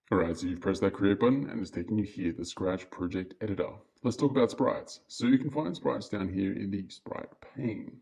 Alright, so you've pressed that create button and it's taking you here, the Scratch project editor. Let's talk about sprites. So you can find sprites down here in the sprite pane.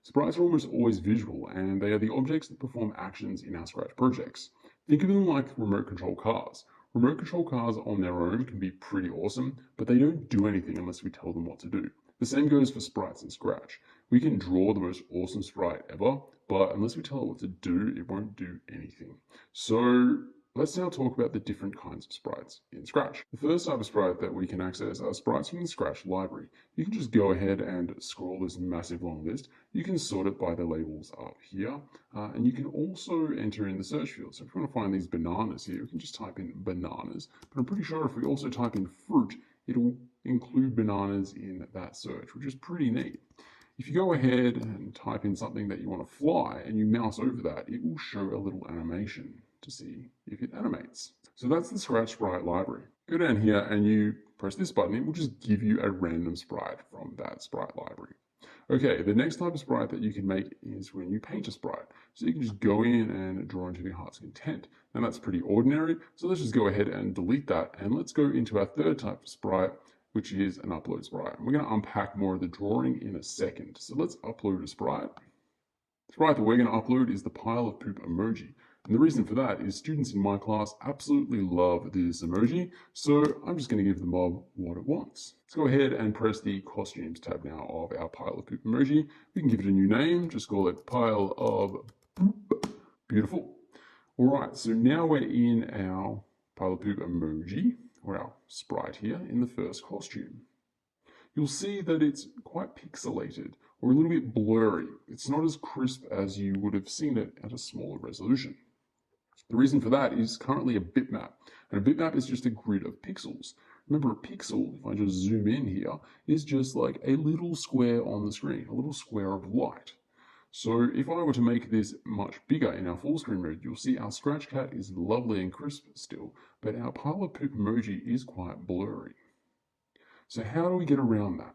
Sprites are almost always visual and they are the objects that perform actions in our Scratch projects. Think of them like remote control cars. Remote control cars on their own can be pretty awesome, but they don't do anything unless we tell them what to do. The same goes for sprites in Scratch. We can draw the most awesome sprite ever, but unless we tell it what to do, it won't do anything. So let's now talk about the different kinds of sprites in Scratch. The first type of sprite that we can access are sprites from the Scratch library. You can just go ahead and scroll this massive long list. You can sort it by the labels up here, and you can also enter in the search field. So if we want to find these bananas here, we can just type in bananas, but I'm pretty sure if we also type in fruit, it'll include bananas in that search, which is pretty neat. If you go ahead and type in something that you want to fly and you mouse over that, it will show a little animation to see if it animates. So that's the Scratch Sprite library. Go down here and you press this button, it will just give you a random sprite from that sprite library. Okay, the next type of sprite that you can make is when you paint a sprite. So you can just go in and draw into your heart's content. Now that's pretty ordinary, so let's just go ahead and delete that and let's go into our third type of sprite, which is an upload sprite. We're going to unpack more of the drawing in a second. So let's upload a sprite. The sprite that we're going to upload is the pile of poop emoji. And the reason for that is students in my class absolutely love this emoji, so I'm just going to give the mob what it wants. Let's go ahead and press the costumes tab now of our pile of poop emoji. We can give it a new name, just call it pile of poop. Beautiful. All right, so now we're in our pile of poop emoji, or our sprite here, in the first costume. You'll see that it's quite pixelated or a little bit blurry. It's not as crisp as you would have seen it at a smaller resolution. The reason for that is currently a bitmap, and a bitmap is just a grid of pixels. Remember, a pixel, if I just zoom in here, is just like a little square on the screen, a little square of light. So if I were to make this much bigger in our full screen mode, you'll see our Scratch Cat is lovely and crisp still, but our pile of poop emoji is quite blurry. So how do we get around that?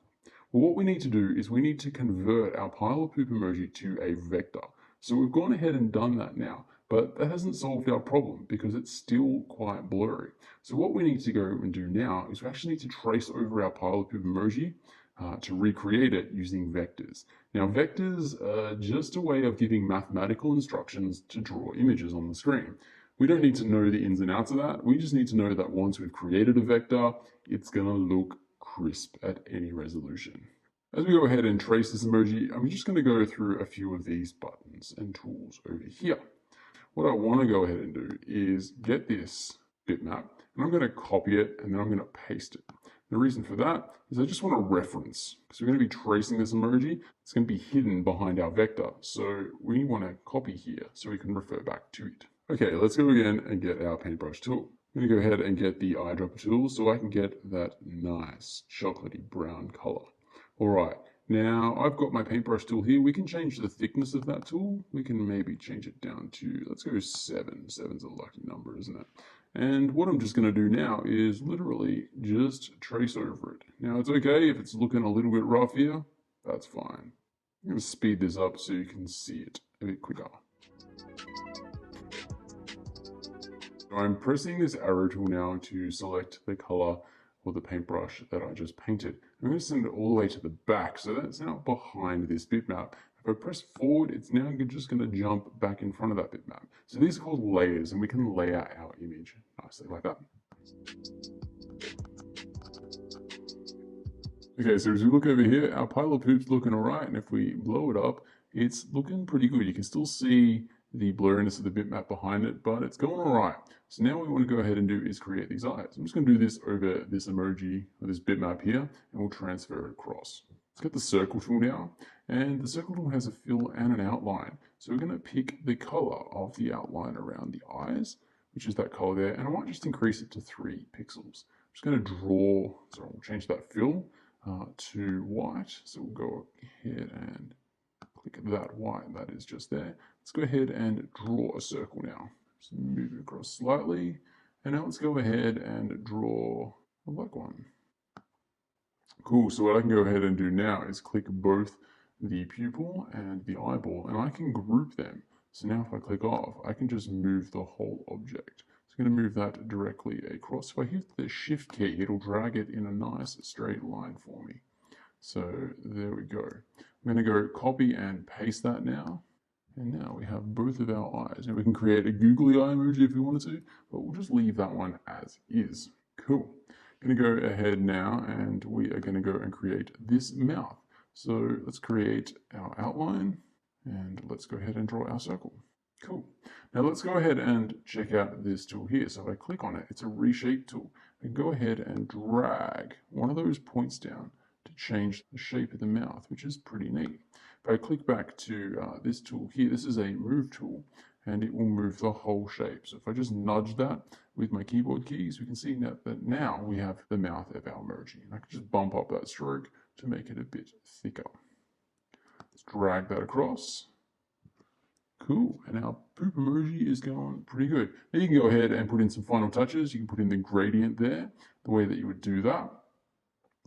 Well, what we need to do is we need to convert our pile of poop emoji to a vector. So we've gone ahead and done that now, but that hasn't solved our problem because it's still quite blurry. So what we need to go and do now is we actually need to trace over our pile of poop emoji to recreate it using vectors. Now vectors are just a way of giving mathematical instructions to draw images on the screen. We don't need to know the ins and outs of that. We just need to know that once we've created a vector, it's going to look crisp at any resolution. As we go ahead and trace this emoji, I'm just going to go through a few of these buttons and tools over here. What I want to go ahead and do is get this bitmap, and I'm going to copy it, and then I'm going to paste it. The reason for that is I just want a reference, because we're going to be tracing this emoji. It's going to be hidden behind our vector, so we want to copy here so we can refer back to it. Okay, let's go again and get our paintbrush tool. I'm going to go ahead and get the eyedropper tool so I can get that nice chocolatey brown color. All right, now I've got my paintbrush tool here. We can change the thickness of that tool. We can maybe change it down to, let's go 7. 7's a lucky number, isn't it? And what I'm just going to do now is literally just trace over it. Now it's okay if it's looking a little bit rough here, that's fine. I'm going to speed this up so you can see it a bit quicker. So I'm pressing this arrow tool now to select the color or the paintbrush that I just painted. I'm going to send it all the way to the back, so that's now behind this bitmap. If I press forward, it's now just going to jump back in front of that bitmap. So these are called layers, and we can layer our image nicely like that. Okay, so as we look over here, our pile of poop's looking all right, and if we blow it up, it's looking pretty good. You can still see the blurriness of the bitmap behind it, but it's going all right. So now what we want to go ahead and do is create these eyes. I'm just going to do this over this emoji, or this bitmap here, and we'll transfer it across. Let's get the circle tool now, and the circle tool has a fill and an outline. So we're going to pick the color of the outline around the eyes, which is that color there, and I might just increase it to 3 pixels. I'm just going to draw, so we'll change that fill to white. So we'll go ahead and click that white that is just there. Let's go ahead and draw a circle now. Just move it across slightly. And now let's go ahead and draw a black one. Cool, so what I can go ahead and do now is click both the pupil and the eyeball, and I can group them. So now if I click off, I can just move the whole object. So going to move that directly across. If I hit the Shift key, it'll drag it in a nice straight line for me. So there we go. I'm going to go copy and paste that now. And now we have both of our eyes. And we can create a googly eye emoji if we wanted to, but we'll just leave that one as is. Cool. I'm going to go ahead now and we are going to go and create this mouth. So let's create our outline and let's go ahead and draw our circle. Cool. Now let's go ahead and check out this tool here. So if I click on it, it's a reshape tool. I can go ahead and drag one of those points down to change the shape of the mouth, which is pretty neat. If I click back to this tool here, this is a move tool, and it will move the whole shape. So if I just nudge that with my keyboard keys, we can see that now we have the mouth of our emoji. And I can just bump up that stroke to make it a bit thicker. Let's drag that across. Cool, and our poop emoji is going pretty good. Now you can go ahead and put in some final touches. You can put in the gradient there, the way that you would do that.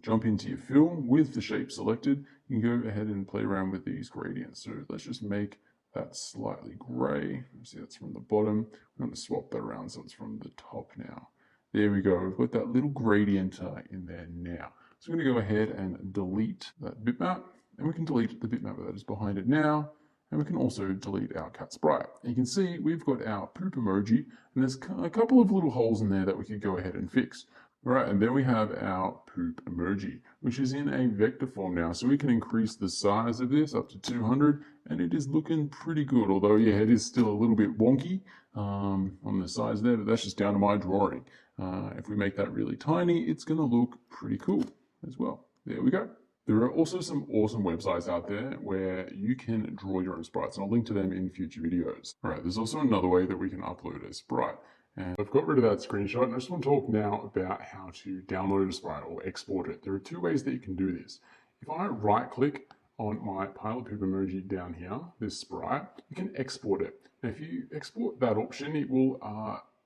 Jump into your fill with the shape selected. You can go ahead and play around with these gradients. So let's just make that slightly gray. See, that's from the bottom. We're going to swap that around so it's from the top now. There we go. We've got that little gradient in there now. So I'm going to go ahead and delete that bitmap, and we can delete the bitmap that is behind it now. And we can also delete our cat sprite. And you can see we've got our poop emoji, and there's a couple of little holes in there that we could go ahead and fix. All right, and then we have our poop emoji, which is in a vector form now. So we can increase the size of this up to 200, and it is looking pretty good. Although, yeah, it is still a little bit wonky on the size there, but that's just down to my drawing. If we make that really tiny, it's going to look pretty cool as well. There we go. There are also some awesome websites out there where you can draw your own sprites, and I'll link to them in future videos. All right, there's also another way that we can upload a sprite. And I've got rid of that screenshot, and I just want to talk now about how to download a sprite or export it. There are two ways that you can do this. If I right-click on my pile of poop emoji down here, this sprite, you can export it. And if you export that option, it will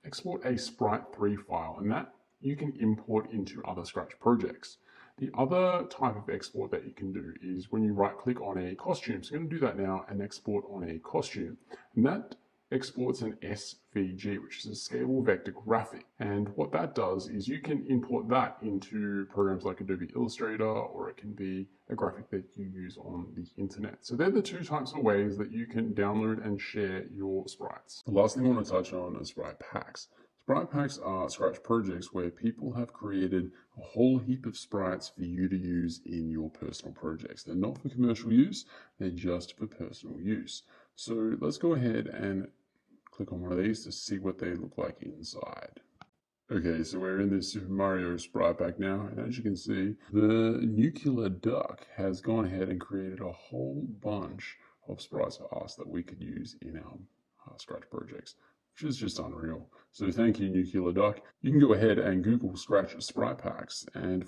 export a Sprite3 file, and that you can import into other Scratch projects. The other type of export that you can do is when you right-click on a costume. So I'm going to do that now and export on a costume. And that exports an SVG, which is a scalable vector graphic. And what that does is you can import that into programs like Adobe Illustrator, or it can be a graphic that you use on the internet. So they're the two types of ways that you can download and share your sprites. The last thing I want to touch on is sprite packs. Sprite packs are Scratch projects where people have created a whole heap of sprites for you to use in your personal projects. They're not for commercial use, they're just for personal use. So let's go ahead and click on one of these to see what they look like inside. Okay, so we're in this Super Mario sprite pack now, and as you can see, the nuclear duck has gone ahead and created a whole bunch of sprites for us that we could use in our Scratch projects, which is just unreal. So thank you, Nuclear Duck. You can go ahead and Google Scratch sprite packs and